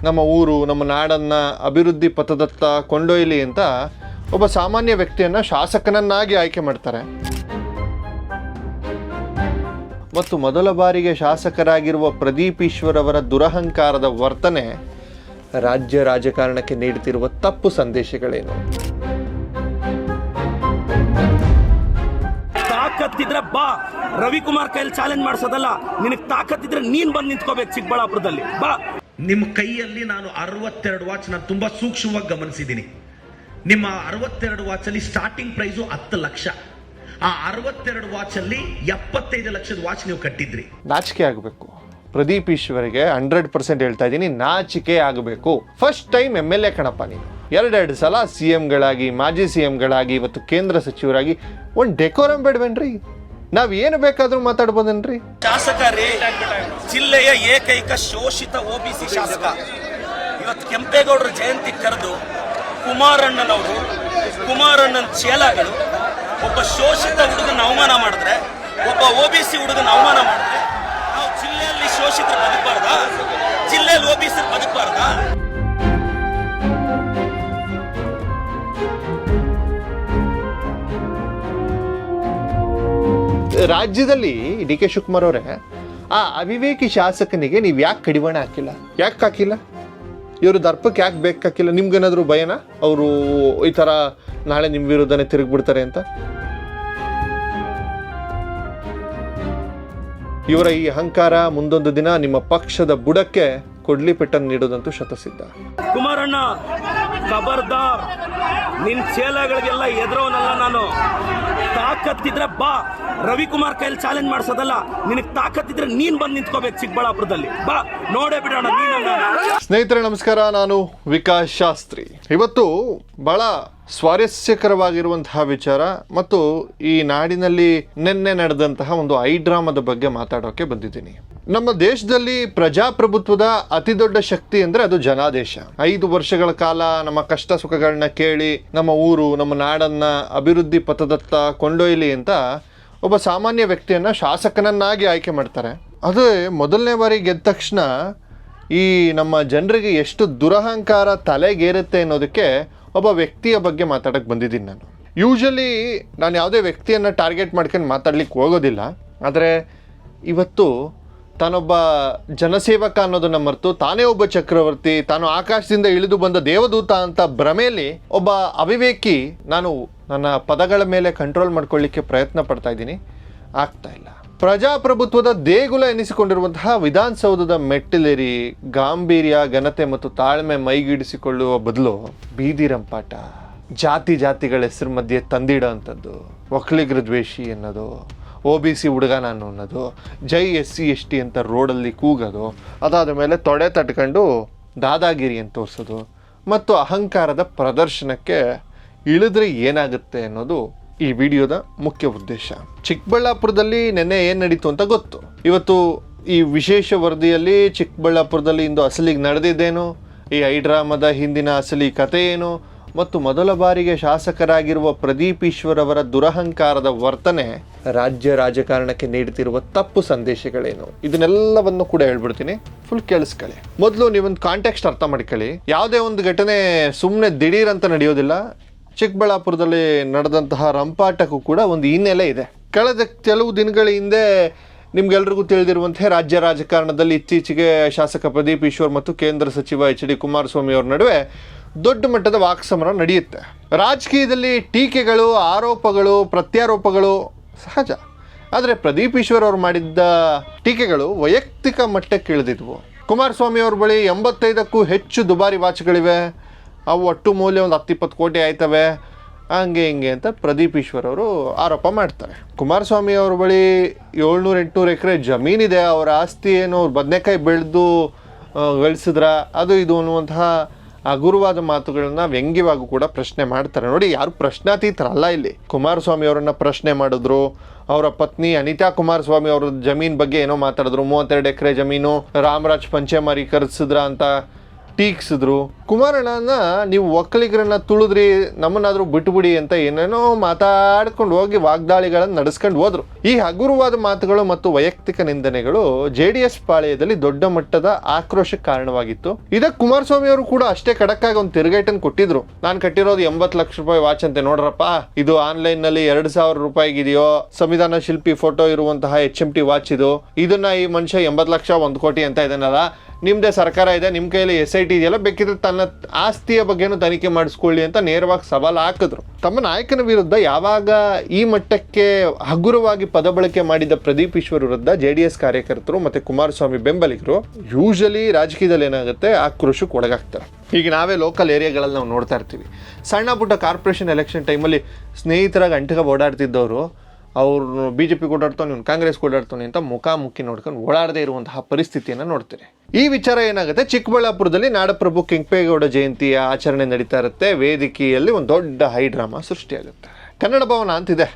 ನಮ್ಮ ಊರು ನಮ್ಮ ನಾಡನ್ನು ಅಭಿವೃದ್ಧಿ ಪಥದತ್ತ ಕೊಂಡೊಯ್ಯಲಿ ಅಂತ ಒಬ್ಬ ಸಾಮಾನ್ಯ ವ್ಯಕ್ತಿಯನ್ನು ಶಾಸಕನನ್ನಾಗಿ ಆಯ್ಕೆ ಮಾಡ್ತಾರೆ. ಮತ್ತು ಮೊದಲ ಬಾರಿಗೆ ಶಾಸಕರಾಗಿರುವ ಪ್ರದೀಪ್ ಈಶ್ವರ್ ಅವರ ದುರಹಂಕಾರದ ವರ್ತನೆ ರಾಜ್ಯ ರಾಜಕಾರಣಕ್ಕೆ ನೀಡುತ್ತಿರುವ ತಪ್ಪು ಸಂದೇಶಗಳೇನು? ತಾಕತ್ತಿದ್ರೆ ಬಾ, ರವಿಕುಮಾರ್ ಕೈಯಲ್ಲಿ ಚಾಲೆಂಜ್ ಮಾಡಿಸೋದಲ್ಲ. ನಿನಗೆ ತಾಕತ್ತಿದ್ರೆ ನೀನ್ ಬಂದು ನಿಂತ್ಕೋಬೇಕು ಚಿಕ್ಕಬಳ್ಳಾಪುರದಲ್ಲಿ. ಬಾ, ನಿಮ್ಮ ಕೈಯಲ್ಲಿ ನಾನು 62 ವಾಚ್ ನಾನು ತುಂಬಾ ಸೂಕ್ಷ್ಮವಾಗಿ ಗಮನಿಸಿದ್ದೀನಿ. ನಿಮ್ಮ 62 ವಾಚಲ್ಲಿ ಸ್ಟಾರ್ಟಿಂಗ್ ಪ್ರೈಸು 10 ಲಕ್ಷ. ಆ 62 ವಾಚಲ್ಲಿ 75 ಲಕ್ಷದ ವಾಚ್ ನೀವು ಕಟ್ಟಿದ್ರಿ. ನಾಚಿಕೆ ಆಗಬೇಕು ಪ್ರದೀಪ್ ಈಶ್ವರಿಗೆ. 100% ಹೇಳ್ತಾ ಇದ್ದೀನಿ, ನಾಚಿಕೆ ಆಗಬೇಕು. ಫಸ್ಟ್ ಟೈಮ್ MLA ಕಣಪ್ಪ ನೀನು. 2 ಸಲ CMಗಳಾಗಿ, ಮಾಜಿ CMಗಳಾಗಿ, ಇವತ್ತು ಕೇಂದ್ರ ಸಚಿವರಾಗಿ ಒಂದು ಡೆಕೋರಂ ಬೇಡವೇನ್ರಿ? ನಾವ್ ಏನು ಬೇಕಾದ್ರೂ ಮಾತಾಡ್ಬೋದೇನ್ರಿ? ಶಾಸಕ ರೇ, ಜಿಲ್ಲೆಯ ಏಕೈಕ ಶೋಷಿತ OBC ಶಾಸಕ. ಇವತ್ತು ಕೆಂಪೇಗೌಡರ ಜಯಂತಿ ಕರೆದು ಕುಮಾರಣ್ಣನ ಚೇಲಾಗಳು ಒಬ್ಬ ಶೋಷಿತ ಹುಡುಗನ ಅವಮಾನ ಮಾಡಿದ್ರೆ, ಒಬ್ಬ OBC ಹುಡುಗನ ಅವಮಾನ ಮಾಡಿದ್ರೆ, ನಾವು ಜಿಲ್ಲೆಯಲ್ಲಿ ಶೋಷಿತರು ಬದುಕಬಾರ್ದಾ? ಜಿಲ್ಲೆಯಲ್ಲಿ OBC ಬದುಕಬಾರ್ದಾ? ರಾಜ್ಯದಲ್ಲಿ DK ಶಿವಕುಮಾರ್ ಅವರೇ, ಆ ಅವಿವೇಕಿ ಶಾಸಕನಿಗೆ ನೀವು ಯಾಕೆ ಕಡಿವಾಣ ಹಾಕಿಲ್ಲ? ಯಾಕೆ ಹಾಕಿಲ್ಲ? ಇವರು ದರ್ಪಕ್ಕೆ ಯಾಕೆ ಬೇಕಾಕಿಲ್ಲ? ನಿಮ್ಗೇನಾದರೂ ಭಯನಾ ಅವರು ಈ ಥರ ನಾಳೆ ನಿಮ್ಮ ವಿರುದ್ಧನೇ ತಿರುಗಿಬಿಡ್ತಾರೆ ಅಂತ? ಇವರ ಈ ಅಹಂಕಾರ ಮುಂದೊಂದು ದಿನ ನಿಮ್ಮ ಪಕ್ಷದ ಬುಡಕ್ಕೆ ಕೊಡ್ಲಿ ಪೆಟ್ಟನ್ನು ನೀಡೋದಂತೂ ಶತಸಿದ್ಧ. ಕುಮಾರಣ್ಣ ಖಬರ್ದಾರ್, ನಿನ್ ಚೇಲಗಳಿಗೆಲ್ಲ ಎದುರೋನಲ್ಲ ನಾನು. ತಾಕತ್ತಿದ್ರೆ ಬಾ, ರವಿಕುಮಾರ್ ಕೈಯಲ್ಲಿ ಚಾಲೆಂಜ್ ಮಾಡಿಸೋದಲ್ಲ. ನಿನಗೆ ತಾಕತ್ತಿದ್ರೆ ನೀನ್ ಬಂದು ನಿಂತ್ಕೋಬೇಕು ಚಿಕ್ಕಬಳ್ಳಾಪುರದಲ್ಲಿ. ಬಾ, ನೋಡೇ ಬಿಡೋಣ. ಸ್ನೇಹಿತರೆ ನಮಸ್ಕಾರ, ನಾನು ವಿಕಾಸ್ ಶಾಸ್ತ್ರಿ. ಇವತ್ತು ಬಹಳ ಸ್ವಾರಸ್ಯಕರವಾಗಿರುವಂತಹ ವಿಚಾರ ಮತ್ತು ಈ ನಾಡಿನಲ್ಲಿ ನಿನ್ನೆ ನಡೆದಂತಹ ಒಂದು ಡ್ರಾಮಾದ ಬಗ್ಗೆ ಮಾತಾಡೋಕೆ ಬಂದಿದ್ದೀನಿ. ನಮ್ಮ ದೇಶದಲ್ಲಿ ಪ್ರಜಾಪ್ರಭುತ್ವದ ಅತಿ ದೊಡ್ಡ ಶಕ್ತಿ ಅಂದ್ರೆ ಅದು ಜನಾದೇಶ. 5 ವರ್ಷಗಳ ಕಾಲ ನಮ್ಮ ಕಷ್ಟ ಸುಖಗಳನ್ನ ಕೇಳಿ ನಮ್ಮ ಊರು ನಮ್ಮ ನಾಡನ್ನ ಅಭಿವೃದ್ಧಿ ಪಥದತ್ತ ಕೊಂಡೊಯ್ಯಲಿ ಅಂತ ಒಬ್ಬ ಸಾಮಾನ್ಯ ವ್ಯಕ್ತಿಯನ್ನ ಶಾಸಕನನ್ನಾಗಿ ಆಯ್ಕೆ ಮಾಡ್ತಾರೆ. ಅದೇ ಮೊದಲನೇ ಬಾರಿ ಗೆದ್ದ ತಕ್ಷಣ ಈ ನಮ್ಮ ಜನರಿಗೆ ಎಷ್ಟು ದುರಹಂಕಾರ ತಲೆಗೇರುತ್ತೆ ಅನ್ನೋದಕ್ಕೆ ಒಬ್ಬ ವ್ಯಕ್ತಿಯ ಬಗ್ಗೆ ಮಾತಾಡಕ್ಕೆ ಬಂದಿದ್ದೀನಿ ನಾನು. ಯೂಶಲಿ ನಾನು ಯಾವುದೇ ವ್ಯಕ್ತಿಯನ್ನು ಟಾರ್ಗೆಟ್ ಮಾಡ್ಕೊಂಡು ಮಾತಾಡ್ಲಿಕ್ಕೆ ಹೋಗೋದಿಲ್ಲ. ಆದರೆ ಇವತ್ತು ತಾನೊಬ್ಬ ಜನಸೇವಕ ಅನ್ನೋದನ್ನು ಮರೆತು ತಾನೇ ಒಬ್ಬ ಚಕ್ರವರ್ತಿ, ತಾನು ಆಕಾಶದಿಂದ ಇಳಿದು ಬಂದ ದೇವದೂತ ಅಂತ ಭ್ರಮೆಯಲ್ಲಿ ಒಬ್ಬ ಅವಿವೇಕಿ, ನಾನು ನನ್ನ ಪದಗಳ ಮೇಲೆ ಕಂಟ್ರೋಲ್ ಮಾಡ್ಕೊಳ್ಳಿಕ್ಕೆ ಪ್ರಯತ್ನ ಪಡ್ತಾ ಇದ್ದೀನಿ, ಆಗ್ತಾ ಇಲ್ಲ. ಪ್ರಜಾಪ್ರಭುತ್ವದ ದೇಗುಲ ಎನಿಸಿಕೊಂಡಿರುವಂತಹ ವಿಧಾನಸೌಧದ ಮೆಟ್ಟಿಲೇರಿ ಗಾಂಭೀರ್ಯ, ಘನತೆ ಮತ್ತು ತಾಳ್ಮೆ ಮೈಗಿಡಿಸಿಕೊಳ್ಳುವ ಬದಲು ಬೀದಿ ರಂಪಾಟ, ಜಾತಿಗಳ ಹೆಸರು ಮಧ್ಯೆ ತಂದಿಡೋ ಅಂಥದ್ದು, ಒಕ್ಕಲಿಗರ ದ್ವೇಷಿ ಅನ್ನೋದು, OBC ಹುಡುಗ ನಾನು ಅನ್ನೋದು, ಜೈ SC ST ಅಂತ ರೋಡಲ್ಲಿ ಕೂಗೋದು, ಅದಾದ ಮೇಲೆ ತೊಡೆ ತಟ್ಕೊಂಡು ದಾದಾಗಿರಿ ಅಂತ ತೋರಿಸೋದು ಮತ್ತು ಅಹಂಕಾರದ ಪ್ರದರ್ಶನಕ್ಕೆ ಇಳಿದ್ರೆ ಏನಾಗುತ್ತೆ ಅನ್ನೋದು ಈ ವಿಡಿಯೋದ ಮುಖ್ಯ ಉದ್ದೇಶ. ಚಿಕ್ಕಬಳ್ಳಾಪುರದಲ್ಲಿ ನೆನ್ನೆ ಏನು ನಡೀತು ಅಂತ ಗೊತ್ತು. ಇವತ್ತು ಈ ವಿಶೇಷ ವರದಿಯಲ್ಲಿ ಚಿಕ್ಕಬಳ್ಳಾಪುರದಲ್ಲಿ ಇಂದು ಅಸಲಿಗೆ ನಡೆದಿದ್ದೇನು, ಈ ಡ್ರಾಮಾದ ಹಿಂದಿನ ಅಸಲಿ ಕಥೆ ಏನು ಮತ್ತು ಮೊದಲ ಬಾರಿಗೆ ಶಾಸಕರಾಗಿರುವ ಪ್ರದೀಪ್ ಈಶ್ವರ್ ಅವರ ದುರಹಂಕಾರದ ವರ್ತನೆ ರಾಜ್ಯ ರಾಜಕಾರಣಕ್ಕೆ ನೀಡುತ್ತಿರುವ ತಪ್ಪು ಸಂದೇಶಗಳೇನು, ಇದನ್ನೆಲ್ಲವನ್ನು ಕೂಡ ಹೇಳ್ಬಿಡ್ತೀನಿ. ಫುಲ್ ಕೇಳಿಸ್ಕೊಳ್ಳಿ. ಮೊದಲು ನೀವೊಂದು ಕಾಂಟೆಕ್ಸ್ಟ್ ಅರ್ಥ ಮಾಡ್ಕೊಳ್ಳಿ. ಯಾವುದೇ ಒಂದು ಘಟನೆ ಸುಮ್ಮನೆ ದಿಢೀರ್ ಅಂತ ನಡೆಯೋದಿಲ್ಲ. ಚಿಕ್ಕಬಳ್ಳಾಪುರದಲ್ಲಿ ನಡೆದಂತಹ ರಂಪಾಟಕ್ಕೂ ಕೂಡ ಒಂದು ಹಿನ್ನೆಲೆ ಇದೆ. ಕಳೆದ ಕೆಲವು ದಿನಗಳ ಹಿಂದೆ ನಿಮ್ಗೆಲ್ರಿಗೂ ತಿಳಿದಿರುವಂತೆ ರಾಜ್ಯ ರಾಜಕಾರಣದಲ್ಲಿ ಇತ್ತೀಚೆಗೆ ಶಾಸಕ ಪ್ರದೀಪ್ ಈಶ್ವರ್ ಮತ್ತು ಕೇಂದ್ರ ಸಚಿವ HD ಕುಮಾರಸ್ವಾಮಿ ಅವರ ನಡುವೆ ದೊಡ್ಡ ಮಟ್ಟದ ವಾಕ್ಸಮರ ನಡೆಯುತ್ತೆ. ರಾಜಕೀಯದಲ್ಲಿ ಟೀಕೆಗಳು, ಆರೋಪಗಳು, ಪ್ರತ್ಯಾರೋಪಗಳು ಸಹಜ. ಆದರೆ ಪ್ರದೀಪ್ ಈಶ್ವರ್ ಅವರು ಮಾಡಿದ್ದ ಟೀಕೆಗಳು ವೈಯಕ್ತಿಕ ಮಟ್ಟಕ್ಕೆ ಇಳಿದಿದ್ವು. ಕುಮಾರಸ್ವಾಮಿ ಅವ್ರ ಬಳಿ 85ಕ್ಕೂ ಹೆಚ್ಚು ದುಬಾರಿ ವಾಚ್ಗಳಿವೆ, ಅವು ಒಟ್ಟು ಮೌಲ್ಯ ಒಂದು 10-20 ಕೋಟಿ ಆಯ್ತವೆ, ಹಂಗೆ ಹಿಂಗೆ ಅಂತ ಪ್ರದೀಪ್ ಈಶ್ವರ್ ಅವರು ಆರೋಪ ಮಾಡ್ತಾರೆ. ಕುಮಾರಸ್ವಾಮಿ ಅವ್ರ ಬಳಿ 700-800 ಎಕರೆ ಜಮೀನಿದೆ, ಅವರ ಆಸ್ತಿ ಏನು ಬದನೆಕಾಯಿ ಬೆಳೆದು ಗಳಿಸಿದ್ರ ಅದು ಇದು ಅನ್ನುವಂತಹ ಹಗುರವಾದ ಮಾತುಗಳನ್ನ ವ್ಯಂಗ್ಯವಾಗೂ ಕೂಡ ಪ್ರಶ್ನೆ ಮಾಡ್ತಾರೆ. ನೋಡಿ, ಯಾರು ಪ್ರಶ್ನಾತೀತರಲ್ಲ ಇಲ್ಲಿ. ಕುಮಾರಸ್ವಾಮಿ ಅವರನ್ನ ಪ್ರಶ್ನೆ ಮಾಡಿದ್ರು, ಅವರ ಪತ್ನಿ ಅನಿತಾ ಕುಮಾರಸ್ವಾಮಿ ಅವರ ಜಮೀನ್ ಬಗ್ಗೆ ಏನೋ ಮಾತಾಡಿದ್ರು. 32 ಎಕರೆ ಜಮೀನು ರಾಮರಾಜ್ ಪಂಚೆ ಮಾರಿ ಖರೀದಿಸಿದ್ರ ಅಂತ ಟೀಕ್ಸಿದ್ರು. ಕುಮಾರಣ್ಣನ ನೀವು ಒಕ್ಕಲಿಗರನ್ನ ತುಳಿದ್ರಿ, ನಮ್ಮನ್ನಾದ್ರೂ ಬಿಟ್ಟುಬಿಡಿ ಅಂತ ಏನೇನೋ ಮಾತಾಡ್ಕೊಂಡು ಹೋಗಿ ವಾಗ್ದಾಳಿಗಳನ್ನು ನಡೆಸ್ಕೊಂಡು ಹೋದ್ರು. ಈ ಹಗುರವಾದ ಮಾತುಗಳು ಮತ್ತು ವೈಯಕ್ತಿಕ ನಿಂದನೆಗಳು JDS ಪಾಳೆಯದಲ್ಲಿ ದೊಡ್ಡ ಮಟ್ಟದ ಆಕ್ರೋಶಕ್ಕೆ ಕಾರಣವಾಗಿತ್ತು. ಇದಕ್ಕೆ ಕುಮಾರಸ್ವಾಮಿ ಅವರು ಕೂಡ ಅಷ್ಟೇ ಖಡಕ್ಕಾಗಿ ಒಂದು ತಿರುಗೇಟನ್ನು ಕೊಟ್ಟಿದ್ರು. ನಾನು ಕಟ್ಟಿರೋದು 80 ಲಕ್ಷ ರೂಪಾಯಿ ವಾಚ್ ಅಂತೆ ನೋಡ್ರಪ್ಪ, ಇದು ಆನ್ಲೈನ್ ನಲ್ಲಿ 2,000 ರೂಪಾಯಿಗಿದೆಯೋ, ಸಂವಿಧಾನ ಶಿಲ್ಪಿ ಫೋಟೋ ಇರುವಂತಹ HMT ವಾಚ್ ಇದನ್ನ ಈ ಮನುಷ್ಯ 80 ಲಕ್ಷ 1 ಕೋಟಿ ಅಂತ ಇದನ್ನಲ್ಲ, ನಿಮ್ದೇ ಸರ್ಕಾರ ಇದೆ, ನಿಮ್ ಕೈಯಲ್ಲಿ SIT ಇದೆಯಲ್ಲ, ಬೇಕಿದ್ರೆ ತನ್ನ ಆಸ್ತಿಯ ಬಗ್ಗೆನೂ ತನಿಖೆ ಮಾಡಿಸ್ಕೊಳ್ಳಿ ಅಂತ ನೇರವಾಗಿ ಸವಾಲು ಹಾಕಿದ್ರು. ತಮ್ಮ ನಾಯಕನ ವಿರುದ್ಧ ಯಾವಾಗ ಈ ಮಟ್ಟಕ್ಕೆ ಹಗುರವಾಗಿ ಪದ ಬಳಕೆ ಮಾಡಿದ ಪ್ರದೀಪ್ ಈಶ್ವರ್ ವಿರುದ್ಧ JDS ಕಾರ್ಯಕರ್ತರು ಮತ್ತೆ ಕುಮಾರಸ್ವಾಮಿ ಬೆಂಬಲಿಗರು ಯೂಶಲಿ ರಾಜಕೀಯದಲ್ಲಿ ಏನಾಗುತ್ತೆ, ಆಕ್ರೋಶಕ್ಕೆ ಒಳಗಾಗ್ತಾರೆ. ಈಗ ನಾವೇ ಲೋಕಲ್ ಏರಿಯಾಗಳಲ್ಲಿ ನಾವು ನೋಡ್ತಾ ಇರ್ತೀವಿ, ಸಣ್ಣ ಪುಟ್ಟ ಕಾರ್ಪೊರೇಷನ್ ಎಲೆಕ್ಷನ್ ಟೈಮಲ್ಲಿ ಸ್ನೇಹಿತರಾಗಿ ಅಂಟಿಗೆ ಓಡಾಡ್ತಿದ್ದವರು ಅವ್ರು BJP ಓಡಾಡ್ತಾನೆ, ಇವ್ನು ಕಾಂಗ್ರೆಸ್ ಓಡಾಡ್ತಾನೆ ಅಂತ ಮುಖಾಮುಖಿ ನೋಡ್ಕೊಂಡು ಓಡಾಡದೇ ಇರುವಂತಹ ಪರಿಸ್ಥಿತಿಯನ್ನು ನೋಡ್ತೀರಿ. ಈ ವಿಚಾರ ಏನಾಗುತ್ತೆ, ಚಿಕ್ಕಬಳ್ಳಾಪುರದಲ್ಲಿ ನಾಡಪ್ರಭು ಕೆಂಪೇಗೌಡ ಜಯಂತಿಯ ಆಚರಣೆ ನಡೀತಾ ಇರುತ್ತೆ. ವೇದಿಕೆಯಲ್ಲಿ ಒಂದು ದೊಡ್ಡ ಹೈ ಡ್ರಾಮಾ ಸೃಷ್ಟಿಯಾಗುತ್ತೆ. ಕನ್ನಡ ಭವನ ಅಂತಿದೆ,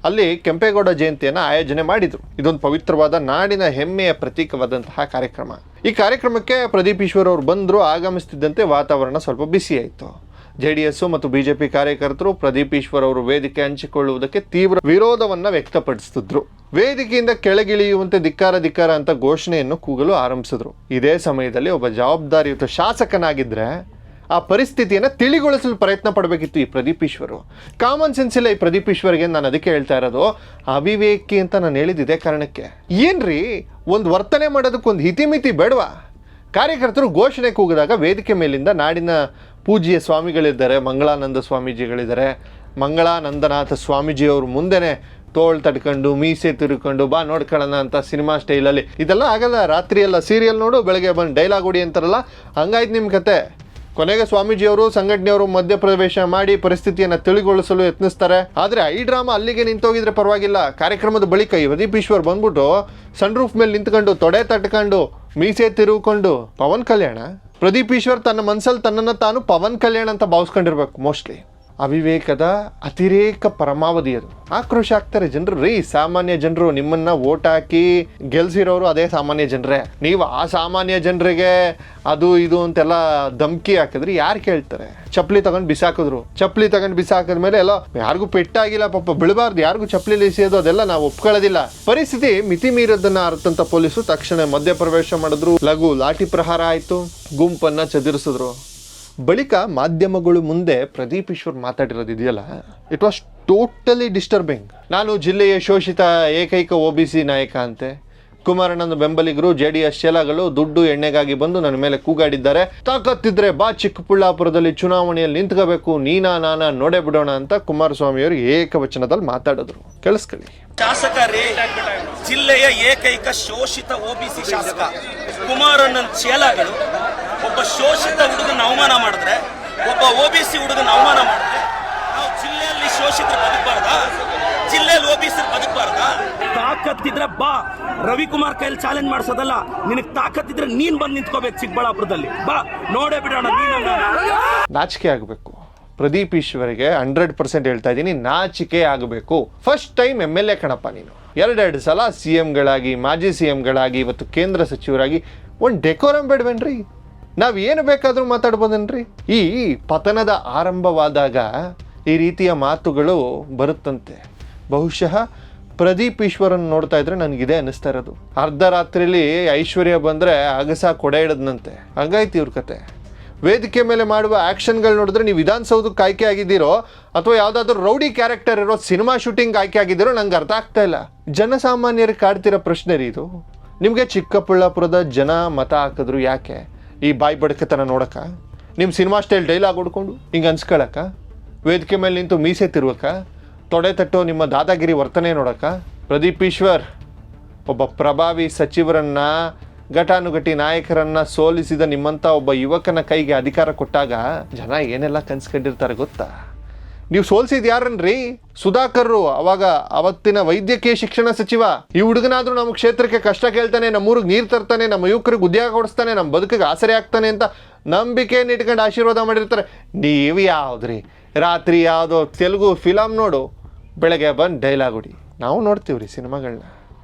ಅಲ್ಲಿ ಕೆಂಪೇಗೌಡ ಜಯಂತಿಯನ್ನು ಆಯೋಜನೆ ಮಾಡಿದರು. ಇದೊಂದು ಪವಿತ್ರವಾದ ನಾಡಿನ ಹೆಮ್ಮೆಯ ಪ್ರತೀಕವಾದಂತಹ ಕಾರ್ಯಕ್ರಮ. ಈ ಕಾರ್ಯಕ್ರಮಕ್ಕೆ ಪ್ರದೀಪ್ ಈಶ್ವರ್ ಅವರು ಬಂದರು. ಆಗಮಿಸ್ತಿದ್ದಂತೆ ವಾತಾವರಣ ಸ್ವಲ್ಪ ಬಿಸಿ ಆಯಿತು. JDS ಮತ್ತು BJP ಕಾರ್ಯಕರ್ತರು ಪ್ರದೀಪ್ ಈಶ್ವರ್ ಅವರು ವೇದಿಕೆ ಹಂಚಿಕೊಳ್ಳುವುದಕ್ಕೆ ತೀವ್ರ ವಿರೋಧವನ್ನು ವ್ಯಕ್ತಪಡಿಸುತ್ತಿದ್ರು. ವೇದಿಕೆಯಿಂದ ಕೆಳಗಿಳಿಯುವಂತೆ ಧಿಕ್ಕಾರ ಅಂತ ಘೋಷಣೆಯನ್ನು ಕೂಗಲು ಆರಂಭಿಸಿದ್ರು. ಇದೇ ಸಮಯದಲ್ಲಿ ಒಬ್ಬ ಜವಾಬ್ದಾರಿಯುತ ಶಾಸಕನಾಗಿದ್ದರೆ ಆ ಪರಿಸ್ಥಿತಿಯನ್ನು ತಿಳಿಗೊಳಿಸಲು ಪ್ರಯತ್ನ ಪಡಬೇಕಿತ್ತು ಈ ಪ್ರದೀಪ್ ಈಶ್ವರು. ಕಾಮನ್ ಸೆನ್ಸ್ ಇಲ್ಲ ಈ ಪ್ರದೀಪ್ ಈಶ್ವರ್ಗೆ. ನಾನು ಅದಕ್ಕೆ ಹೇಳ್ತಾ ಇರೋದು, ಅವಿವೇಕಿ ಅಂತ ನಾನು ಹೇಳಿದ್ದೆ ಕಾರಣಕ್ಕೆ. ಏನ್ರಿ, ಒಂದು ವರ್ತನೆ ಮಾಡೋದಕ್ಕೊಂದು ಹಿತಿಮಿತಿ ಬೇಡವಾ? ಕಾರ್ಯಕರ್ತರು ಘೋಷಣೆ ಕೂಗಿದಾಗ ವೇದಿಕೆ ಮೇಲಿಂದ ನಾಡಿನ ಪೂಜ್ಯ ಸ್ವಾಮಿಗಳಿದ್ದಾರೆ, ಮಂಗಳಾನಂದ ಸ್ವಾಮೀಜಿಗಳಿದ್ದಾರೆ. ಮಂಗಳಾನಂದನಾಥ ಸ್ವಾಮೀಜಿಯವರು ಮುಂದೆನೆ ತೋಳು ತಡ್ಕೊಂಡು ಮೀಸೆ ತಿರುಕೊಂಡು ಬಾ ನೋಡ್ಕೊಳ್ಳೋಣ ಅಂತ ಸಿನಿಮಾ ಸ್ಟೈಲಲ್ಲಿ. ಇದೆಲ್ಲ ಆಗಲ್ಲ. ರಾತ್ರಿ ಎಲ್ಲ ಸೀರಿಯಲ್ ನೋಡು, ಬೆಳಗ್ಗೆ ಬಂದು ಡೈಲಾಗ್ ಹೊಡಿ ಅಂತಾರಲ್ಲ, ಹಂಗಾಯ್ತು ನಿಮ್ಮ ಕತೆ. ಕೊನೆಗೆ ಸ್ವಾಮೀಜಿಯವರು ಸಂಘಟನೆಯವರು ಮಧ್ಯಪ್ರವೇಶ ಮಾಡಿ ಪರಿಸ್ಥಿತಿಯನ್ನು ತಿಳಿಗೊಳಿಸಲು ಯತ್ನಿಸ್ತಾರೆ. ಆದರೆ ಈ ಡ್ರಾಮಾ ಅಲ್ಲಿಗೆ ನಿಂತೋಗಿದ್ರೆ ಪರವಾಗಿಲ್ಲ. ಕಾರ್ಯಕ್ರಮದ ಬಳಿಕ ಪ್ರದೀಪ್ ಈಶ್ವರ್ ಬಂದ್ಬಿಟ್ಟು ಸನ್ ರೂಫ್ ಮೇಲೆ ನಿಂತ್ಕೊಂಡು ತೊಡೆ ತಟ್ಕೊಂಡು ಮೀಸೆ ತಿರುಗಿಕೊಂಡು ಪವನ್ ಕಲ್ಯಾಣ. ಪ್ರದೀಪ್ ಈಶ್ವರ್ ತನ್ನ ಮನಸ್ಸಲ್ಲಿ ತನ್ನನ್ನು ತಾನು ಪವನ್ ಕಲ್ಯಾಣ್ ಅಂತ ಭಾವಿಸ್ಕೊಂಡಿರ್ಬೇಕು ಮೋಸ್ಟ್ಲಿ. ಅವಿವೇಕದ ಅತಿರೇಕ ಪರಮಾವಧಿ ಅದು. ಆಕ್ರೋಶ ಆಗ್ತಾರೆ ಜನರು. ರೀ, ಸಾಮಾನ್ಯ ಜನರು ನಿಮ್ಮನ್ನ ಓಟ್ ಹಾಕಿ ಗೆಲ್ಸಿರೋರು ಅದೇ ಸಾಮಾನ್ಯ ಜನರೇ. ನೀವು ಆ ಸಾಮಾನ್ಯ ಜನರಿಗೆ ಅದು ಇದು ಅಂತೆಲ್ಲ ಧಮ್ಕಿ ಹಾಕಿದ್ರಿ ಯಾರು ಕೇಳ್ತಾರೆ? ಚಪ್ಪಲಿ ತಗೊಂಡು ಬಿಸಾಕಿದ್ರು. ಚಪ್ಪಲಿ ತಗೊಂಡು ಬಿಸಾಕಿದ್ಮೇಲೆ ಎಲ್ಲ ಯಾರಿಗೂ ಪೆಟ್ಟಾಗಿಲ್ಲ, ಪಾಪ ಬೀಳಬಾರ್ದು, ಯಾರಿಗೂ ಚಪ್ಪಲಿ ಎಸೆಯೋದು ಅದೆಲ್ಲ ನಾವು ಒಪ್ಕೊಳ್ಳೋದಿಲ್ಲ. ಪರಿಸ್ಥಿತಿ ಮಿತಿ ಮೀರೋದನ್ನ ಅರ್ಥಂತ ಪೊಲೀಸರು ತಕ್ಷಣ ಮಧ್ಯಪ್ರವೇಶ ಮಾಡಿದ್ರು. ಲಘು ಲಾಠಿ ಪ್ರಹಾರ ಆಯಿತು, ಗುಂಪನ್ನು ಚದುರಿಸಿದ್ರು. ಬಳಿಕ ಮಾಧ್ಯಮಗಳು ಮುಂದೆ ಪ್ರದೀಪ್ ಈಶ್ವರ್ ಮಾತಾಡಿರೋದು ಇದೆಯಲ್ಲ, ಇಟ್ ವಾಸ್ ಟೋಟಲಿ ಡಿಸ್ಟರ್ಬಿಂಗ್. ನಾನು ಜಿಲ್ಲೆಯ ಶೋಷಿತ ಏಕೈಕ OBC ನಾಯಕ ಅಂತೆ. ಕುಮಾರಣ್ಣನ ಬೆಂಬಲಿಗರು JDS ಶೇಲಾಗಳು ದುಡ್ಡು ಎಣ್ಣೆಗಾಗಿ ಬಂದು ನನ್ನ ಮೇಲೆ ಕೂಗಾಡಿದ್ದಾರೆ. ತಾಕತ್ತಿದ್ರೆ ಬಾ ಚಿಕ್ಕಬಳ್ಳಾಪುರದಲ್ಲಿ ಚುನಾವಣೆಯಲ್ಲಿ ನಿಂತ್ಕೋಬೇಕು, ನೀನಾ ನಾನಾ ನೋಡೇ ಬಿಡೋಣ ಅಂತ ಕುಮಾರಸ್ವಾಮಿಯವರು ಏಕವಚನದಲ್ಲಿ ಮಾತಾಡಿದ್ರು. ಕೇಳಿಸ್ಕೊಳ್ಳಿ. ಶಾಸಕ ರೇ, ಜಿಲ್ಲೆಯ ಏಕೈಕ ಶೋಷಿತ OBC ಶಾಸಕ ಕುಮಾರಣ್ಣನ ಚೇಲಾಗಳು ಒಬ್ಬ ಶೋಷಿತ ಹುಡುಗನ ಅವಮಾನ ಮಾಡಿದ್ರೆ, ಒಬ್ಬ OBC ಹುಡುಗನ ಅವಮಾನ ಮಾಡಿದ್ರೆ ನಾವು ಜಿಲ್ಲೆಯಲ್ಲಿ ಶೋಷಿತರು ಬದುಕಬಾರ್ದಾ? ಜಿಲ್ಲೆಯಲ್ಲಿ OBC ಬದುಕಬಾರ್ದಾ? ತಾಕತ್ತಿದ್ರೆ ಬಾ, ರವಿಕುಮಾರ್ ಕೈಯಲ್ಲಿ ಚಾಲೆಂಜ್ ಮಾಡಿಸೋದಲ್ಲ. ನಿನಗೆ ತಾಕತ್ತಿದ್ರೆ ನೀನ್ ಬಂದು ನಿಂತ್ಕೋಬೇಕು ಚಿಕ್ಕಬಳ್ಳಾಪುರದಲ್ಲಿ. ಬಾ ನೋಡೇ ಬಿಡೋಣ. ನಾಚಿಕೆ ಆಗಬೇಕು ಪ್ರದೀಪ್ ಈಶ್ವರಿಗೆ. 100% ಹೇಳ್ತಾ ಇದ್ದೀನಿ, ನಾಚಿಕೆ ಆಗಬೇಕು. ಫಸ್ಟ್ ಟೈಮ್ MLA ಕಣಪ್ಪ ನೀನು. 2 ಸಲ CMಗಳಾಗಿ, ಮಾಜಿ CMಗಳಾಗಿ, ಇವತ್ತು ಕೇಂದ್ರ ಸಚಿವರಾಗಿ ಒಂದು ಡೆಕೋರಂ ಬೇಡವೇನ್ರಿ? ನಾವು ಏನು ಬೇಕಾದರೂ ಮಾತಾಡ್ಬೋದೇನ್ರಿ? ಈ ಪತನದ ಆರಂಭವಾದಾಗ ಈ ರೀತಿಯ ಮಾತುಗಳು ಬರುತ್ತಂತೆ. ಬಹುಶಃ ಪ್ರದೀಪ್ ಈಶ್ವರನ್ ನೋಡ್ತಾ ಇದ್ರೆ ನನಗಿದೆ ಅನ್ನಿಸ್ತಾ ಇರೋದು. ಅರ್ಧ ರಾತ್ರಿಲಿ ಐಶ್ವರ್ಯ ಬಂದರೆ ಅಗಸ ಕೊಡೆ ಹಿಡದ್ನಂತೆ. ಹಂಗಾಯ್ತು ಇವ್ರ ಕತೆ. ವೇದಿಕೆ ಮೇಲೆ ಮಾಡುವ ಆ್ಯಕ್ಷನ್ಗಳು ನೋಡಿದ್ರೆ ನೀವು ವಿಧಾನಸೌಧಕ್ಕೆ ಆಯ್ಕೆ ಆಗಿದ್ದೀರೋ ಅಥವಾ ಯಾವುದಾದ್ರೂ ರೌಡಿ ಕ್ಯಾರೆಕ್ಟರ್ ಇರೋ ಸಿನಿಮಾ ಶೂಟಿಂಗ್ ಆಯ್ಕೆ ಆಗಿದ್ದೀರೋ ನಂಗೆ ಅರ್ಥ ಆಗ್ತಾ ಇಲ್ಲ. ಜನಸಾಮಾನ್ಯರಿಗೆ ಕಾಡ್ತಿರೋ ಪ್ರಶ್ನೆ ರೀ ಇದು. ನಿಮಗೆ ಚಿಕ್ಕಬಳ್ಳಾಪುರದ ಜನ ಮತ ಹಾಕಿದ್ರು ಯಾಕೆ? ಈ ಬಾಯಿ ಬಡಕತನ ನೋಡಕ್ಕ? ನಿಮ್ಮ ಸಿನಿಮಾ ಸ್ಟೈಲ್ ಡೈಲಾಗ್ ಹೊಡ್ಕೊಂಡು ಹಿಂಗೆ ಅನ್ಸ್ಕೊಳಕ್ಕ? ವೇದಿಕೆ ಮೇಲೆ ನಿಂತು ಮೀಸೆ ತಿರುವಕ್ಕ? ತೊಡೆ ತಟ್ಟೋ ನಿಮ್ಮ ದಾದಾಗಿರಿ ವರ್ತನೆ ನೋಡಕ್ಕ? ಪ್ರದೀಪ್ ಈಶ್ವರ್ ಒಬ್ಬ ಪ್ರಭಾವಿ ಸಚಿವರನ್ನ, ಘಟಾನುಘಟಿ ನಾಯಕರನ್ನ ಸೋಲಿಸಿದ ನಿಮ್ಮಂಥ ಒಬ್ಬ ಯುವಕನ ಕೈಗೆ ಅಧಿಕಾರ ಕೊಟ್ಟಾಗ ಜನ ಏನೆಲ್ಲ ಕನ್ಸ್ಕೊಂಡಿರ್ತಾರೆ ಗೊತ್ತಾ? ನೀವು ಸೋಲ್ಸಿದ್ ಯಾರನ್ರಿ? ಸುಧಾಕರ್ರು, ಅವಾಗ ಅವತ್ತಿನ ವೈದ್ಯಕೀಯ ಶಿಕ್ಷಣ ಸಚಿವ. ಈ ಹುಡುಗನಾದ್ರೂ ನಮ್ಮ ಕ್ಷೇತ್ರಕ್ಕೆ ಕಷ್ಟ ಕೇಳ್ತಾನೆ, ನಮ್ಮೂರಿಗೆ ನೀರು ತರ್ತಾನೆ, ನಮ್ಮ ಯುವಕರಿಗೆ ಉದ್ಯೋಗ ಕೊಡಿಸ್ತಾನೆ, ನಮ್ಮ ಬದುಕಿಗೆ ಆಸರೆ ಆಗ್ತಾನೆ ಅಂತ ನಂಬಿಕೆಯನ್ನು ಇಟ್ಕೊಂಡು ಆಶೀರ್ವಾದ ಮಾಡಿರ್ತಾರೆ. ನೀವು ಯಾವುದ್ರಿ? ರಾತ್ರಿ ಯಾವುದೋ ತೆಲುಗು ಫಿಲಮ್ ನೋಡು, ಬೆಳಗ್ಗೆ ಬಂದು ಡೈಲಾಗ್ ಹೊಡಿ. ನಾವು ನೋಡ್ತೀವ್ರಿ ಸಿನಿಮಾಗಳನ್ನ.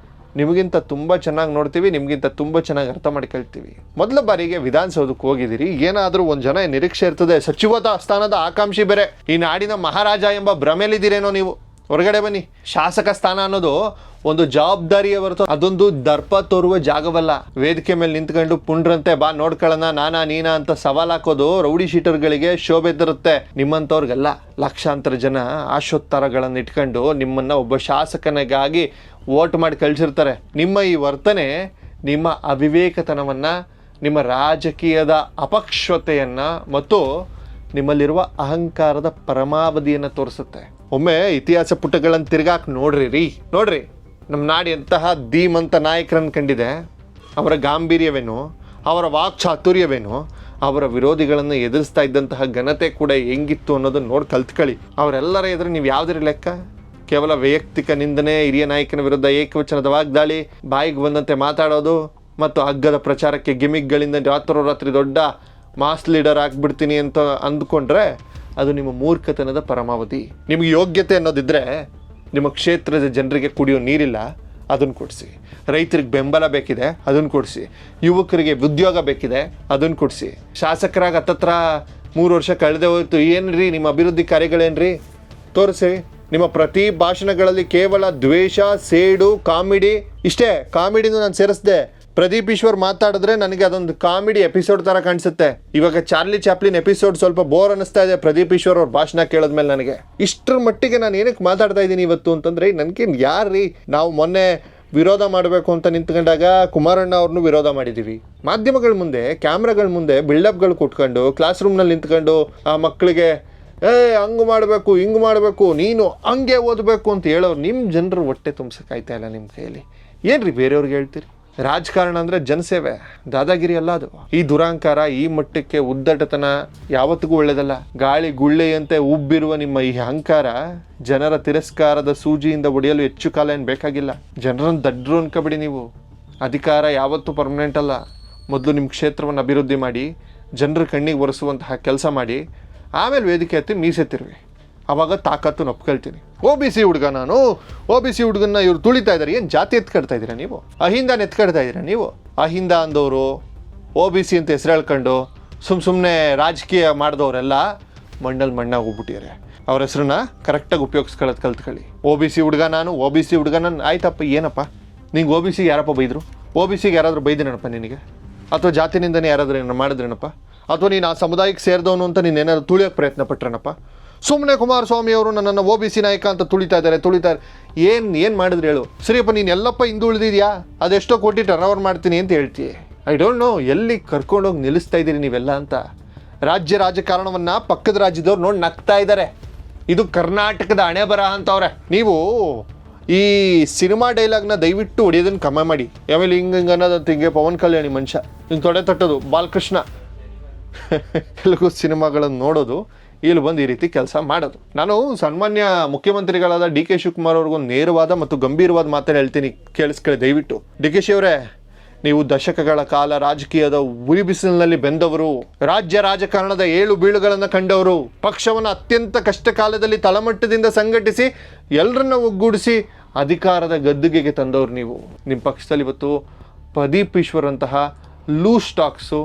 ನಿಮಗಿಂತ ತುಂಬ ಚೆನ್ನಾಗಿ ನೋಡ್ತೀವಿ, ನಿಮಗಿಂತ ತುಂಬ ಚೆನ್ನಾಗಿ ಅರ್ಥ ಮಾಡ್ಕೊಳ್ತೀವಿ. ಮೊದಲ ಬಾರಿಗೆ ವಿಧಾನಸೌಧಕ್ಕೆ ಹೋಗಿದ್ದೀರಿ, ಏನಾದರೂ ಒಂದು ಜನ ನಿರೀಕ್ಷೆ ಇರ್ತದೆ, ಸಚಿವತಾ ಸ್ಥಾನದ ಆಕಾಂಕ್ಷಿ ಬೇರೆ, ಈ ನಾಡಿನ ಮಹಾರಾಜ ಎಂಬ ಭ್ರಮೆಯಲ್ಲಿದ್ದೀರೇನೋ ನೀವು. ಹೊರಗಡೆ ಬನ್ನಿ. ಶಾಸಕ ಸ್ಥಾನ ಅನ್ನೋದು ಒಂದು ಜವಾಬ್ದಾರಿಯ ಹೊರತು ಅದೊಂದು ದರ್ಪ ತೋರುವ ಜಾಗವಲ್ಲ. ವೇದಿಕೆ ಮೇಲೆ ನಿಂತ್ಕೊಂಡು ಪುಂಡ್ರಂತೆ ಬಾ ನೋಡ್ಕೊಳ್ಳೋಣ ನಾನಾ ನೀನಾ ಅಂತ ಸವಾಲ್ ಹಾಕೋದು ರೌಡಿ ಶೀಟರ್ಗಳಿಗೆ ಶೋಭೆ ತರುತ್ತೆ. ನಿಮ್ಮಂಥವ್ರಿಗೆಲ್ಲ ಲಕ್ಷಾಂತರ ಜನ ಆಶೋತ್ತರಗಳನ್ನು ಇಟ್ಕೊಂಡು ನಿಮ್ಮನ್ನು ಒಬ್ಬ ಶಾಸಕನಿಗಾಗಿ ವೋಟ್ ಮಾಡಿ ಕಳಿಸಿರ್ತಾರೆ. ನಿಮ್ಮ ಈ ವರ್ತನೆ ನಿಮ್ಮ ಅವಿವೇಕತನವನ್ನು, ನಿಮ್ಮ ರಾಜಕೀಯದ ಅಪಕ್ಷತೆಯನ್ನು ಮತ್ತು ನಿಮ್ಮಲ್ಲಿರುವ ಅಹಂಕಾರದ ಪರಮಾವಧಿಯನ್ನು ತೋರಿಸುತ್ತೆ. ಒಮ್ಮೆ ಇತಿಹಾಸ ಪುಟಗಳನ್ನು ತಿರ್ಗಾಕ್ ನೋಡ್ರಿ ನಮ್ಮ ನಾಡು ಎಂತಹ ಧೀಮಂತ ನಾಯಕರನ್ನು ಕಂಡಿದೆ. ಅವರ ಗಾಂಭೀರ್ಯವೇನು, ಅವರ ವಾಕ್ಚಾತುರ್ಯವೇನು, ಅವರ ವಿರೋಧಿಗಳನ್ನು ಎದುರಿಸ್ತಾ ಇದ್ದಂತಹ ಘನತೆ ಕೂಡ ಹೆಂಗಿತ್ತು ಅನ್ನೋದನ್ನು ನೋಡಿ ಕಲ್ತ್ಕೊಳ್ಳಿ. ಅವರೆಲ್ಲರ ಎದುರು ನೀವು ಯಾವುದರ ಲೆಕ್ಕ? ಕೇವಲ ವೈಯಕ್ತಿಕ ನಿಂದನೆ, ಹಿರಿಯ ನಾಯಕನ ವಿರುದ್ಧ ಏಕವಚನದ ವಾಗ್ದಾಳಿ, ಬಾಯಿಗೆ ಬಂದಂತೆ ಮಾತಾಡೋದು ಮತ್ತು ಹಗ್ಗದ ಪ್ರಚಾರಕ್ಕೆ ಗಿಮಿಕ್ಗಳಿಂದ ರಾತ್ರೋರಾತ್ರಿ ದೊಡ್ಡ ಮಾಸ್ ಲೀಡರ್ ಆಗಿಬಿಡ್ತೀನಿ ಅಂತ ಅಂದ್ಕೊಂಡ್ರೆ ಅದು ನಿಮ್ಮ ಮೂರ್ಖತನದ ಪರಮಾವಧಿ. ನಿಮಗೆ ಯೋಗ್ಯತೆ ಅನ್ನೋದಿದ್ದರೆ ನಿಮ್ಮ ಕ್ಷೇತ್ರದ ಜನರಿಗೆ ಕುಡಿಯೋ ನೀರಿಲ್ಲ, ಅದನ್ನು ಕೊಡಿಸಿ. ರೈತರಿಗೆ ಬೆಂಬಲ ಬೇಕಿದೆ, ಅದನ್ನು ಕೊಡಿಸಿ. ಯುವಕರಿಗೆ ಉದ್ಯೋಗ ಬೇಕಿದೆ, ಅದನ್ನು ಕೊಡಿಸಿ. ಶಾಸಕರಾಗಿ ಹತ್ತತ್ರ 3 ವರ್ಷ ಕಳೆದೇ ಹೋಯ್ತು, ಏನ್ರಿ ನಿಮ್ಮ ಅಭಿವೃದ್ಧಿ ಕಾರ್ಯಗಳೇನ್ರಿ ತೋರಿಸಿ. ನಿಮ್ಮ ಪ್ರತಿ ಭಾಷಣಗಳಲ್ಲಿ ಕೇವಲ ದ್ವೇಷ, ಸೇಡು, ಕಾಮಿಡಿ. ಇಷ್ಟೇ ಕಾಮಿಡಿನೂ ನಾನು ಸೇರಿಸ್ದೆ. ಪ್ರದೀಪ್ ಈಶ್ವರ್ ಮಾತಾಡಿದ್ರೆ ನನಗೆ ಅದೊಂದು ಕಾಮಿಡಿ ಎಪಿಸೋಡ್ ಥರ ಕಾಣಿಸುತ್ತೆ. ಇವಾಗ ಚಾರ್ಲಿ ಚಾಪ್ಲಿನ್ ಎಪಿಸೋಡ್ ಸ್ವಲ್ಪ ಬೋರ್ ಅನ್ನಿಸ್ತಾ ಇದೆ ಪ್ರದೀಪ್ ಈಶ್ವರ್ ಅವ್ರ ಭಾಷಣ ಕೇಳಿದ್ಮೇಲೆ ನನಗೆ. ಇಷ್ಟರ ಮಟ್ಟಿಗೆ ನಾನು ಏನಕ್ಕೆ ಮಾತಾಡ್ತಾ ಇದ್ದೀನಿ ಇವತ್ತು ಅಂತಂದರೆ, ನನಗೆ ಯಾರ್ರೀ, ನಾವು ಮೊನ್ನೆ ವಿರೋಧ ಮಾಡಬೇಕು ಅಂತ ನಿಂತ್ಕೊಂಡಾಗ ಕುಮಾರಣ್ಣ ಅವ್ರನ್ನೂ ವಿರೋಧ ಮಾಡಿದ್ದೀವಿ. ಮಾಧ್ಯಮಗಳ ಮುಂದೆ, ಕ್ಯಾಮ್ರಾಗಳ ಮುಂದೆ ಬಿಲ್ಡಪ್ಗಳು ಕೊಟ್ಕೊಂಡು ಕ್ಲಾಸ್ ರೂಮ್ನಲ್ಲಿ ನಿಂತ್ಕೊಂಡು ಆ ಮಕ್ಕಳಿಗೆ ಹಂಗೆ ಮಾಡಬೇಕು, ಹಿಂಗೆ ಮಾಡಬೇಕು, ನೀನು ಹಂಗೆ ಓದಬೇಕು ಅಂತ ಹೇಳೋರು ನಿಮ್ಮ ಜನರು ಹೊಟ್ಟೆ ತುಂಬಿಸೋಕ್ಕಾಯ್ತಾ ಇಲ್ಲ ನಿಮ್ಮ ಕೈಯಲ್ಲಿ. ಏನ್ರಿ ಬೇರೆಯವ್ರಿಗೆ ಹೇಳ್ತೀರಿ? ರಾಜಕಾರಣ ಅಂದರೆ ಜನಸೇವೆ, ದಾದಾಗಿರಿ ಅಲ್ಲ ಅದು. ಈ ದುರಾಂಕಾರ, ಈ ಮಟ್ಟಕ್ಕೆ ಉದ್ದಟತನ ಯಾವತ್ತಿಗೂ ಒಳ್ಳೆಯದಲ್ಲ. ಗಾಳಿ ಗುಳ್ಳೆಯಂತೆ ಉಬ್ಬಿರುವ ನಿಮ್ಮ ಈ ಅಹಂಕಾರ ಜನರ ತಿರಸ್ಕಾರದ ಸೂಜಿಯಿಂದ ಒಡೆಯಲು ಹೆಚ್ಚು ಕಾಲ ಏನು ಬೇಕಾಗಿಲ್ಲ. ಜನರನ್ನು ದಡ್ರು ಅನ್ಕೋಬಿಡಿ ನೀವು. ಅಧಿಕಾರ ಯಾವತ್ತೂ ಪರ್ಮನೆಂಟ್ ಅಲ್ಲ. ಮೊದಲು ನಿಮ್ಮ ಕ್ಷೇತ್ರವನ್ನು ಅಭಿವೃದ್ಧಿ ಮಾಡಿ, ಜನರ ಕಣ್ಣಿಗೆ ಒರೆಸುವಂತಹ ಕೆಲಸ ಮಾಡಿ, ಆಮೇಲೆ ವೇದಿಕೆ ಹತ್ತಿ ಮೀಸೆತ್ತಿರುವೆ. ಆವಾಗ ತಾಕತ್ತು ಒಪ್ಕೊಳ್ತೀನಿ. OBC ಹುಡುಗ ನಾನು, OBC ಹುಡುಗನ್ನ ಇವ್ರು ತುಳಿತಾ ಇದ್ದಾರೆ. ಏನು ಜಾತಿ ಎತ್ಕೊಡ್ತಾ ಇದ್ದೀರಾ ನೀವು? ಅಹಿಂದನ ಎತ್ಕೊಡ್ತಾ ಇದ್ದೀರಾ ನೀವು? ಅಹಿಂದ ಅಂದವರು OBC ಅಂತ ಹೆಸರು ಹೇಳ್ಕೊಂಡು ಸುಮ್ಮನೆ ರಾಜಕೀಯ ಮಾಡಿದವರೆಲ್ಲ ಮಣ್ಣಾಗಿ ಹೋಗ್ಬಿಟ್ಟಿದ್ದಾರೆ. ಅವ್ರ ಹೆಸರನ್ನ ಕರೆಕ್ಟಾಗಿ ಉಪಯೋಗಿಸ್ಕೊಳ್ಳೋದು ಕಲ್ತ್ಕೊಳ್ಳಿ. OBC ಹುಡುಗ ನಾನು, OBC ಹುಡುಗ ನಾನು. ಆಯ್ತಪ್ಪ, ಏನಪ್ಪ ನಿಂಗೆ OBCಗೆ ಯಾರಪ್ಪ ಬೈದರು? OBCಗೆ ಯಾರಾದರೂ ಬೈದಿನಪ್ಪ ನಿನಗೆ? ಅಥವಾ ಜಾತಿನಿಂದನೇ ಯಾರಾದರೂ ಏನು ಮಾಡಿದ್ರೇನಪ್ಪ? ಅಥವಾ ನೀನು ಆ ಸಮುದಾಯಕ್ಕೆ ಸೇರಿದವನು ಅಂತ ನೀನು ಏನಾದ್ರು ತುಳಿಯೋಕ್ಕೆ ಪ್ರಯತ್ನ ಪಟ್ರೇನಪ್ಪ? ಸುಮ್ಮನೆ ಕುಮಾರಸ್ವಾಮಿ ಅವರು ನನ್ನನ್ನು OBC ನಾಯಕ ಅಂತ ತುಳಿತಾರೆ. ಏನು ಮಾಡಿದ್ರು ಹೇಳು? ಸರಿಯಪ್ಪ, ನೀನು ಎಲ್ಲಪ್ಪ ಹಿಂದೆ ಉಳಿದಿದ್ಯಾ, ಅದೆಷ್ಟೋ ಕೋಟಿ ಟರ್ನ್ ಓವರ್ ಮಾಡ್ತೀನಿ ಅಂತ ಹೇಳ್ತೀಯ. ಐ ಡೋಂಟ್ ನೋ ಎಲ್ಲಿ ಕರ್ಕೊಂಡೋಗಿ ನಿಲ್ಲಿಸ್ತಾ ಇದ್ದೀರಿ ನೀವೆಲ್ಲ ಅಂತ. ರಾಜಕಾರಣವನ್ನು ಪಕ್ಕದ ರಾಜ್ಯದವ್ರು ನೋಡಿ ನಗ್ತಾ ಇದ್ದಾರೆ. ಇದು ಕರ್ನಾಟಕದ ಹಣೆ ಬರಹ ಅಂತವ್ರೆ. ನೀವು ಈ ಸಿನಿಮಾ ಡೈಲಾಗ್ನ ದಯವಿಟ್ಟು ಹೊಡೆಯೋದನ್ನು ಕಮ್ಮಿ ಮಾಡಿ. ಆಮೇಲೆ ಹಿಂಗೆ ಅನ್ನೋದಂತ ಹಿಂಗೆ ಪವನ್ ಕಲ್ಯಾಣಿ ಮನುಷ್ಯ ಹಿಂಗೆ ತೊಡೆ ತಟ್ಟೋದು, ಬಾಲಕೃಷ್ಣ ತೆಲುಗು ಸಿನಿಮಾಗಳನ್ನು ನೋಡೋದು, ಇಲ್ಲಿ ಬಂದು ಈ ರೀತಿ ಕೆಲಸ ಮಾಡೋದು. ನಾನು ಸನ್ಮಾನ್ಯ ಮುಖ್ಯಮಂತ್ರಿಗಳಾದ DK ಶಿವಕುಮಾರ್ ಅವ್ರಿಗೊಂದು ನೇರವಾದ ಮತ್ತು ಗಂಭೀರವಾದ ಮಾತನ್ನು ಹೇಳ್ತೀನಿ, ಕೇಳಿಸ್ಕೊಳ್ಳಿ ದಯವಿಟ್ಟು. DK ಅವರೇ, ನೀವು ದಶಕಗಳ ಕಾಲ ರಾಜಕೀಯದ ಉರಿ ಬಿಸಿಲಿನಲ್ಲಿ ಬೆಂದವರು, ರಾಜ್ಯ ರಾಜಕಾರಣದ ಏಳು ಬೀಳುಗಳನ್ನು ಕಂಡವರು, ಪಕ್ಷವನ್ನು ಅತ್ಯಂತ ಕಷ್ಟ ಕಾಲದಲ್ಲಿ ತಳಮಟ್ಟದಿಂದ ಸಂಘಟಿಸಿ ಎಲ್ಲರನ್ನ ಒಗ್ಗೂಡಿಸಿ ಅಧಿಕಾರದ ಗದ್ದುಗೆಗೆ ತಂದವರು ನೀವು. ನಿಮ್ಮ ಪಕ್ಷದಲ್ಲಿ ಇವತ್ತು ಪ್ರದೀಪ್ ಈಶ್ವರ್ ಅಂತಹ ಲೂಸ್ ಟಾಕ್ಸು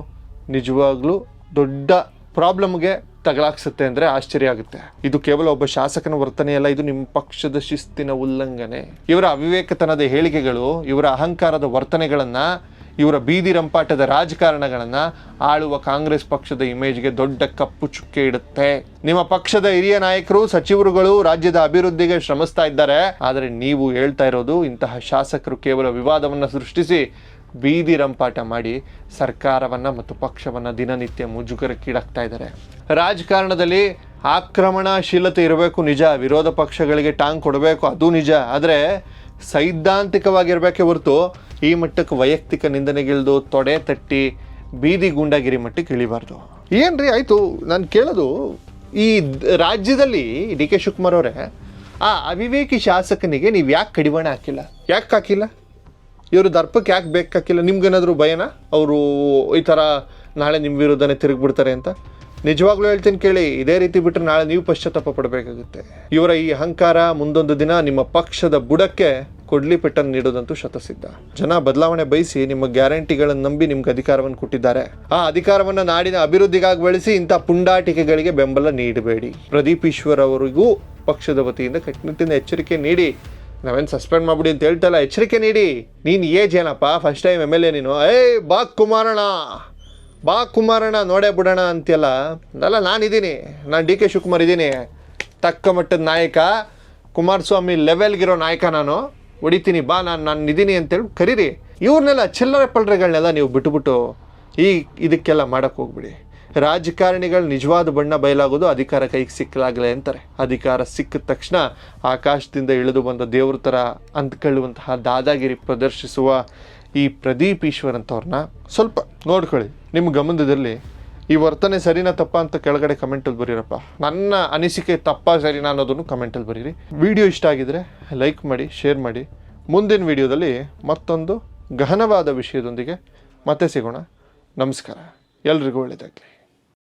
ನಿಜವಾಗ್ಲೂ ದೊಡ್ಡ ಪ್ರಾಬ್ಲಮ್ಗೆ ತಗಲಾಕ್ಸುತ್ತೆ ಅಂದರೆ ಆಶ್ಚರ್ಯ ಆಗುತ್ತೆ. ಇದು ಕೇವಲ ಒಬ್ಬ ಶಾಸಕನ ವರ್ತನೆಯಲ್ಲ, ಇದು ನಿಮ್ಮ ಪಕ್ಷದ ಶಿಸ್ತಿನ ಉಲ್ಲಂಘನೆ. ಇವರ ಅವಿವೇಕತನದ ಹೇಳಿಕೆಗಳು, ಇವರ ಅಹಂಕಾರದ ವರ್ತನೆಗಳನ್ನು, ಇವರ ಬೀದಿ ರಂಪಾಟದ ರಾಜಕಾರಣಗಳನ್ನು ಆಳುವ ಕಾಂಗ್ರೆಸ್ ಪಕ್ಷದ ಇಮೇಜ್ಗೆ ದೊಡ್ಡ ಕಪ್ಪು ಚುಕ್ಕೆ ಇಡುತ್ತೆ. ನಿಮ್ಮ ಪಕ್ಷದ ಹಿರಿಯ ನಾಯಕರು, ಸಚಿವರುಗಳು ರಾಜ್ಯದ ಅಭಿವೃದ್ಧಿಗೆ ಶ್ರಮಿಸ್ತಾ ಇದ್ದಾರೆ. ಆದರೆ ನೀವು ಹೇಳ್ತಾ ಇರೋದು, ಇಂತಹ ಶಾಸಕರು ಕೇವಲ ವಿವಾದವನ್ನು ಸೃಷ್ಟಿಸಿ ಬೀದಿ ರಂಪಾಟ ಮಾಡಿ ಸರ್ಕಾರವನ್ನು ಮತ್ತು ಪಕ್ಷವನ್ನು ದಿನನಿತ್ಯ ಮುಜುಗರಕ್ಕೀಡಾಗ್ತಾ ಇದ್ದಾರೆ. ರಾಜಕಾರಣದಲ್ಲಿ ಆಕ್ರಮಣಶೀಲತೆ ಇರಬೇಕು ನಿಜ, ವಿರೋಧ ಪಕ್ಷಗಳಿಗೆ ಟಾಂಗ್ ಕೊಡಬೇಕು ಅದು ನಿಜ. ಆದರೆ ಸೈದ್ಧಾಂತಿಕವಾಗಿರಬೇಕೇ ಹೊರತು ಈ ಮಟ್ಟಕ್ಕೆ ವೈಯಕ್ತಿಕ ನಿಂದನೆಗಿಳಿದು ತೊಡೆ ತಟ್ಟಿ ಬೀದಿ ಗೂಂಡಾಗಿರಿ ಮಟ್ಟಕ್ಕೆ ಇಳಿಬಾರ್ದು. ಏನ್ರಿ ಆಯಿತು, ನಾನು ಕೇಳೋದು, ಈ ರಾಜ್ಯದಲ್ಲಿ DK ಶಿವಕುಮಾರ್ ಅವರೇ, ಆ ಅವಿವೇಕಿ ಶಾಸಕನಿಗೆ ನೀವು ಯಾಕೆ ಕಡಿವಾಣ ಹಾಕಿಲ್ಲ? ಯಾಕೆ ಹಾಕಿಲ್ಲ? ಇವರು ದರ್ಪಕ್ಕೆ ಯಾಕೆ ಬೇಕಾಕಿಲ್ಲ? ನಿಮ್ಗೇನಾದರೂ ಭಯನಾ ಅವರು ಈ ಥರ ನಾಳೆ ನಿಮ್ಮ ವಿರುದ್ಧನೇ ತಿರುಗಿಬಿಡ್ತಾರೆ ಅಂತ? ನಿಜವಾಗ್ಲೂ ಹೇಳ್ತೀನಿ ಕೇಳಿ, ಇದೇ ರೀತಿ ಬಿಟ್ಟರೆ ನಾಳೆ ನೀವು ಪಶ್ಚಾತ್ತಾಪ ಪಡಬೇಕಾಗುತ್ತೆ. ಇವರ ಈ ಅಹಂಕಾರ ಮುಂದೊಂದು ದಿನ ನಿಮ್ಮ ಪಕ್ಷದ ಬುಡಕ್ಕೆ ಕೊಡ್ಲಿ ಪೆಟ್ಟನ್ನು ನೀಡೋದಂತೂ ಶತಸಿದ್ಧ. ಜನ ಬದಲಾವಣೆ ಬಯಸಿ ನಿಮ್ಮ ಗ್ಯಾರಂಟಿಗಳನ್ನು ನಂಬಿ ನಿಮ್ಗೆ ಅಧಿಕಾರವನ್ನು ಕೊಟ್ಟಿದ್ದಾರೆ. ಆ ಅಧಿಕಾರವನ್ನು ನಾಡಿನ ಅಭಿವೃದ್ಧಿಗಾಗಿ ಬಳಸಿ ಇಂಥ ಪುಂಡಾಟಿಕೆಗಳಿಗೆ ಬೆಂಬಲ ನೀಡಬೇಡಿ. ಪ್ರದೀಪ್ ಈಶ್ವರ್ ಅವರಿಗೂ ಪಕ್ಷದ ವತಿಯಿಂದ ಕಟ್ಟುನಿಟ್ಟಿನ ಎಚ್ಚರಿಕೆ ನೀಡಿ. ನಾವೇನು ಸಸ್ಪೆಂಡ್ ಮಾಡ್ಬಿಡಿ ಅಂತ ಹೇಳ್ತಲ್ಲ, ಎಚ್ಚರಿಕೆ ನೀಡಿ. ನೀನು ಏಜ್ ಏನಪ್ಪ, ಫಸ್ಟ್ ಟೈಮ್ MLA ನೀನು, ಬಾ ಕುಮಾರಣ್ಣ ನೋಡೇ ಬಿಡೋಣ ಅಂತೆಲ್ಲ. ಅಲ್ಲ, ನಾನಿದ್ದೀನಿ, ನಾನು DK ಶಿವಕುಮಾರ್ ಇದ್ದೀನಿ, ತಕ್ಕ ಮಟ್ಟದ ನಾಯಕ, ಕುಮಾರಸ್ವಾಮಿ ಲೆವೆಲ್ಗಿರೋ ನಾಯಕ, ನಾನು ಹೊಡಿತೀನಿ ಬಾ, ನಾನು ಇದ್ದೀನಿ ಅಂತೇಳಿ ಕರೀರಿ. ಇವ್ರನ್ನೆಲ್ಲ ಚಿಲ್ಲರೆ ಪಲ್ರೆಗಳನ್ನೆಲ್ಲ ನೀವು ಬಿಟ್ಟುಬಿಟ್ಟು ಇದಕ್ಕೆಲ್ಲ ಮಾಡೋಕ್ಕೆ ಹೋಗ್ಬಿಡಿ. ರಾಜಕಾರಣಿಗಳು ನಿಜವಾದ ಬಣ್ಣ ಬಯಲಾಗೋದು ಅಧಿಕಾರ ಕೈಗೆ ಸಿಕ್ಕಲಾಗಲೇ ಅಂತಾರೆ. ಅಧಿಕಾರ ಸಿಕ್ಕಿದ ತಕ್ಷಣ ಆಕಾಶದಿಂದ ಇಳಿದು ಬಂದ ದೇವ್ರ ಥರ ಅಂದ್ಕೊಳ್ಳುವಂತಹ ದಾದಾಗಿರಿ ಪ್ರದರ್ಶಿಸುವ ಈ ಪ್ರದೀಪ್ ಈಶ್ವರ್ ಅಂತವ್ರನ್ನ ಸ್ವಲ್ಪ ನೋಡ್ಕೊಳ್ಳಿ. ನಿಮ್ಮ ಗಮನದಲ್ಲಿ ಈ ವರ್ತನೆ ಸರಿನಾ ತಪ್ಪಾ ಅಂತ ಕೆಳಗಡೆ ಕಮೆಂಟಲ್ಲಿ ಬರೀರಪ್ಪ. ನನ್ನ ಅನಿಸಿಕೆ ತಪ್ಪಾ ಸರಿನಾ ಅನ್ನೋದನ್ನು ಕಮೆಂಟಲ್ಲಿ ಬರೀರಿ. ವಿಡಿಯೋ ಇಷ್ಟ ಆಗಿದ್ರೆ ಲೈಕ್ ಮಾಡಿ, ಶೇರ್ ಮಾಡಿ. ಮುಂದಿನ ವಿಡಿಯೋದಲ್ಲಿ ಮತ್ತೊಂದು ಗಹನವಾದ ವಿಷಯದೊಂದಿಗೆ ಮತ್ತೆ ಸಿಗೋಣ. ನಮಸ್ಕಾರ. ಎಲ್ರಿಗೂ ಒಳ್ಳೆಯದಾಗಲಿ.